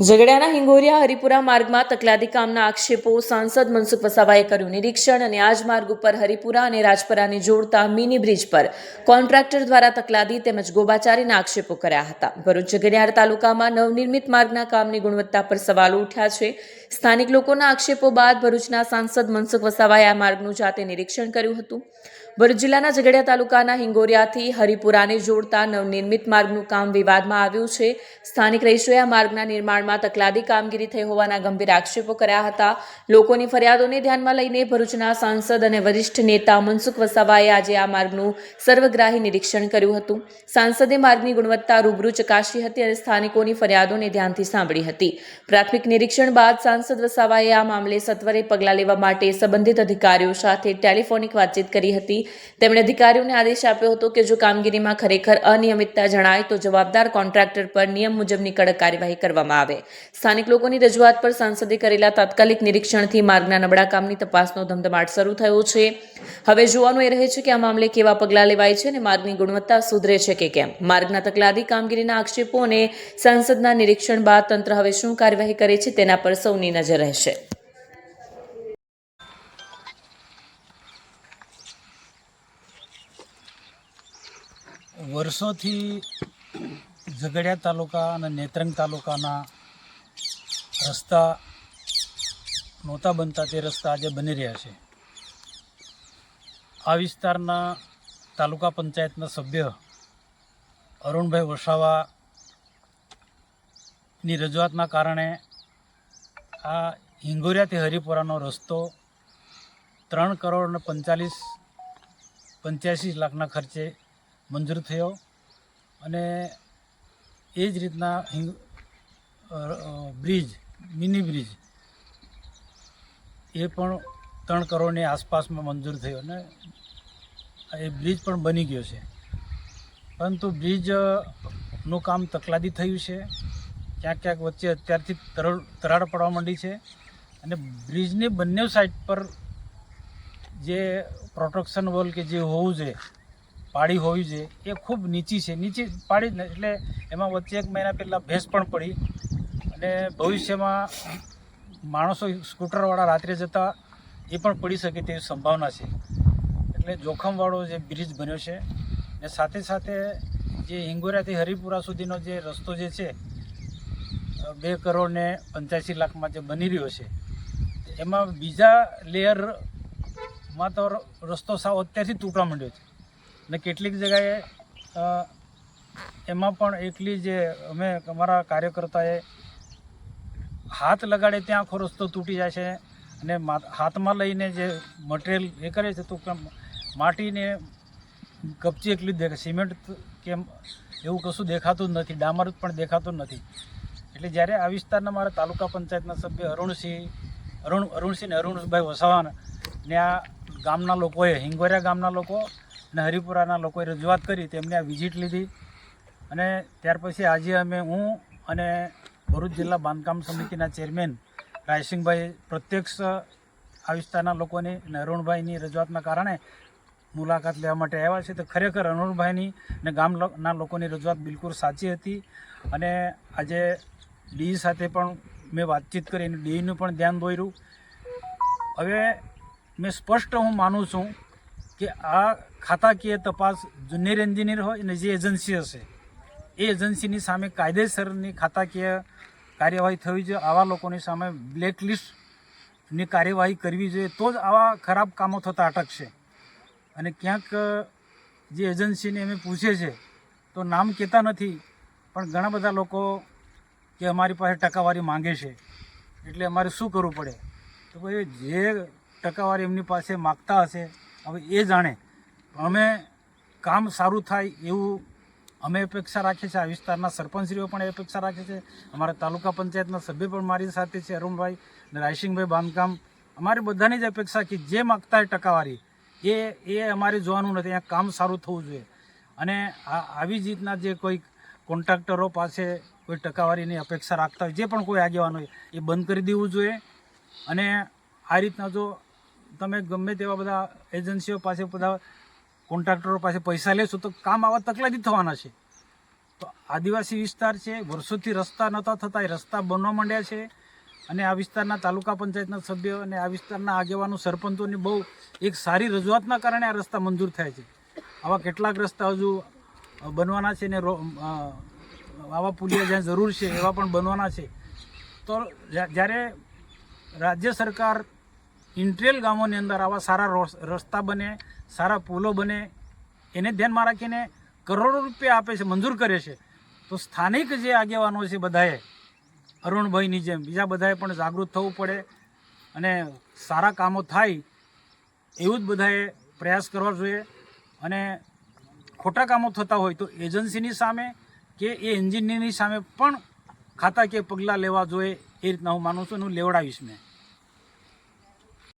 ઝઘડિયાના હિંગોરિયા હરિપુરા માર્ગમાં તકલાદી કામના આક્ષેપો સાંસદ મનસુખ વસાવાએ કર્યું નિરીક્ષણ અને આ જ માર્ગ ઉપર હરિપુરા અને રાજપરાને જોડતા મિની બ્રિજ પર કોન્ટ્રાક્ટર દ્વારા તકલાદી તેમજ ગોબાચારીના આક્ષેપો કર્યા હતા. ભરૂચ ઝઘડિયાર તાલુકામાં નવનિર્મિત માર્ગના કામની ગુણવત્તા પર સવાલો ઉઠ્યા છે. સ્થાનિક લોકોના આક્ષેપો બાદ ભરૂચના સાંસદ મનસુખ વસાવાએ આ માર્ગનું જાતે નિરીક્ષણ કર્યું હતું. ભરૂચ જિલ્લાના ઝઘડિયા તાલુકાના હિંગોરિયાથી હરિપુરાને જોડતા નવનિર્મિત માર્ગનું કામ વિવાદમાં આવ્યું છે. સ્થાનિક રહીશોએ આ માર્ગના નિર્માણમાં તકલાદી કામગીરી થઈ હોવાના ગંભીર આક્ષેપો કર્યા હતા. લોકોની ફરિયાદોને ધ્યાનમાં લઈને ભરૂચના સાંસદ અને વરિષ્ઠ નેતા મનસુખ વસાવાએ આજે આ માર્ગનું સર્વગ્રાહી નિરીક્ષણ કર્યું હતું. સાંસદે માર્ગની ગુણવત્તા રૂબરૂ ચકાસી હતી અને સ્થાનિકોની ફરિયાદોને ધ્યાનથી સાંભળી હતી. પ્રાથમિક નિરીક્ષણ બાદ સાંસદ વસાવાએ આ મામલે સત્વરે પગલાં લેવા માટે સંબંધિત અધિકારીઓ સાથે ટેલિફોનિક વાતચીત કરી હતી. તેમણે અધિકારીઓને આદેશ આપ્યો હતો કે જો કામગીરીમાં ખરેખર અનિયમિતતા જણાય તો જવાબદાર કોન્ટ્રાક્ટર પર નિયમ મુજબની કડક કાર્યવાહી કરવામાં આવે. સ્થાનિક લોકોની રજૂઆત પર સાંસદે કરેલા તાત્કાલિક નિરીક્ષણથી માર્ગના નબળા કામની તપાસનો ધમધમાટ શરૂ થયો છે. હવે જોવાનું એ રહે છે કે આ મામલે કેવા પગલાં લેવાય છે અને માર્ગની ગુણવત્તા સુધરે છે કે કેમ. માર્ગના તકલાદી કામગીરીના આક્ષેપો અને સાંસદના નિરીક્ષણ બાદ તંત્ર હવે શું કાર્યવાહી કરે છે તેના પર સૌની નજર રહેશે. વર્ષોથી ઝઘડિયા તાલુકા અને નેત્રંગ તાલુકાના રસ્તા નહોતા બનતા, તે રસ્તા આજે બની રહ્યા છે. આ વિસ્તારના તાલુકા પંચાયતના સભ્ય અરુણભાઈ વસાવાની રજૂઆતના કારણે આ હિંગોરિયાથી હરિપુરાનો રસ્તો 3,85 લાખના ખર્ચે મંજૂર થયો અને એ જ રીતના બ્રિજ, મિની બ્રિજ એ પણ 3 કરોડની આસપાસમાં મંજૂર થયો અને એ બ્રિજ પણ બની ગયો છે. પરંતુ બ્રિજનું કામ તકલાદી થયું છે. ક્યાંક ક્યાંક વચ્ચે અત્યારથી તરાડ પડવા માંડી છે અને બ્રિજની બંને સાઈડ પર જે પ્રોટેક્શન વોલ કે જે હોવું જોઈએ, પાડી હોવી જોઈએ, એ ખૂબ નીચી છે. નીચી પાડી એટલે એમાં વચ્ચે 1 મહિના પહેલાં ભેંસ પણ પડી અને ભવિષ્યમાં માણસો સ્કૂટરવાળા રાત્રે જતા એ પણ પડી શકે તેવી સંભાવના છે. એટલે જોખમવાળો જે બ્રિજ બન્યો છે ને સાથે સાથે જે હિંગોરિયાથી હરિપુરા સુધીનો જે રસ્તો જે છે 2,85 લાખમાં જે બની રહ્યો છે, એમાં બીજા લેયરમાં તો રસ્તો સાવ અત્યારથી તૂટવા માંડ્યો છે ને કેટલીક જગ્યાએ એમાં પણ એટલી જે અમારા કાર્યકર્તાએ હાથ લગાડે ત્યાં આખો રસ્તો તૂટી જાય છે અને હાથમાં લઈને જે મટીરિયલ એ કરે છે તો માટીને કપચી એટલી જ દેખાય, સિમેન્ટ કે એવું કશું દેખાતું જ નથી, ડામર પણ દેખાતું નથી. એટલે જ્યારે આ વિસ્તારના મારા તાલુકા પંચાયતના સભ્ય અરુણભાઈ વસાવાને આ ગામના લોકોએ, હિંગોરિયા ગામના લોકો અને હરિપુરાના લોકોએ રજૂઆત કરી, તેમને આ વિઝિટ લીધી અને ત્યાર પછી આજે હું અને ભરૂચ જિલ્લા બાંધકામ સમિતિના ચેરમેન રાયસિંગભાઈ પ્રત્યક્ષ આ વિસ્તારના લોકોની અને અરુણભાઈની રજૂઆતના કારણે મુલાકાત લેવા માટે આવ્યા છે. તો ખરેખર અરુણભાઈની અને ગામના લોકોની રજૂઆત બિલકુલ સાચી હતી અને આજે ડી સાથે પણ મેં વાતચીત કરી અને ડીનું પણ ધ્યાન દોર્યું. હવે મેં સ્પષ્ટ માનું છું કે આ ખાતાકીય તપાસ જુનિયર એન્જિનિયર હોય અને જે એજન્સી હશે એ એજન્સીની સામે કાયદેસરની ખાતાકીય કાર્યવાહી થવી જોઈએ. આવા લોકોની સામે બ્લેકલિસ્ટની કાર્યવાહી કરવી જોઈએ, તો જ આવા ખરાબ કામો થતાં અટકશે. અને ક્યાંક જે એજન્સીને અમે પૂછે છે તો નામ કહેતા નથી, પણ ઘણા બધા લોકો કે અમારી પાસે ટકાવારી માંગે છે એટલે અમારે શું કરવું પડે. તો ભાઈ જે ટકાવારી એમની પાસે માગતા હશે હવે એ જાણે. અમે કામ સારું થાય એવું અમે અપેક્ષા રાખીએ છીએ. આ વિસ્તારના સરપંચશ્રીઓ પણ એ અપેક્ષા રાખે છે. અમારા તાલુકા પંચાયતના સભ્ય પણ મારી સાથે છે, અરુણભાઈ અને રાયસિંગભાઈ બાંધકામ. અમારી બધાની જ અપેક્ષા કે જે માગતા હોય ટકાવારી એ અમારે જોવાનું નથી, અહીંયા કામ સારું થવું જોઈએ. અને આવી જ રીતના જે કોઈ કોન્ટ્રાક્ટરો પાસે કોઈ ટકાવારીની અપેક્ષા રાખતા હોય, જે પણ કોઈ આગેવાન હોય, એ બંધ કરી દેવું જોઈએ. અને આ રીતના જો તમે ગમે તેવા બધા એજન્સીઓ પાસે, બધા કોન્ટ્રાક્ટરો પાસે પૈસા લેશો તો કામ આવા તકલાદી થવાના છે. તો આદિવાસી વિસ્તાર છે, વર્ષોથી રસ્તા નહોતા થતા, એ રસ્તા બનવા માંડ્યા છે અને આ વિસ્તારના તાલુકા પંચાયતના સભ્યો અને આ વિસ્તારના આગેવાનો સરપંચોની બહુ એક સારી રજૂઆતના કારણે આ રસ્તા મંજૂર થાય છે. આવા કેટલાક રસ્તા હજુ બનવાના છે ને આવા પુલિયા જ્યાં જરૂર છે એવા પણ બનવાના છે. તો જ્યારે રાજ્ય સરકાર ઇન્ટ્રીયલ ગામોની અંદર આવા સારા રસ્તા બને, સારા પુલો બને, એને ધ્યાનમાં રાખીને કરોડો રૂપિયા આપે છે, મંજૂર કરે છે, તો સ્થાનિક જે આગેવાનો છે બધાએ અરુણભાઈની જેમ બીજા બધાએ પણ જાગૃત થવું પડે અને સારા કામો થાય એવું જ બધાએ પ્રયાસ કરવા જોઈએ. અને ખોટા કામો થતા હોય તો એજન્સીની સામે કે એ એન્જિનિયરની સામે પણ ખાતાકીય પગલાં લેવા જોઈએ, એ રીતના હું માનું છું અને હું લેવડાવીશ મેં.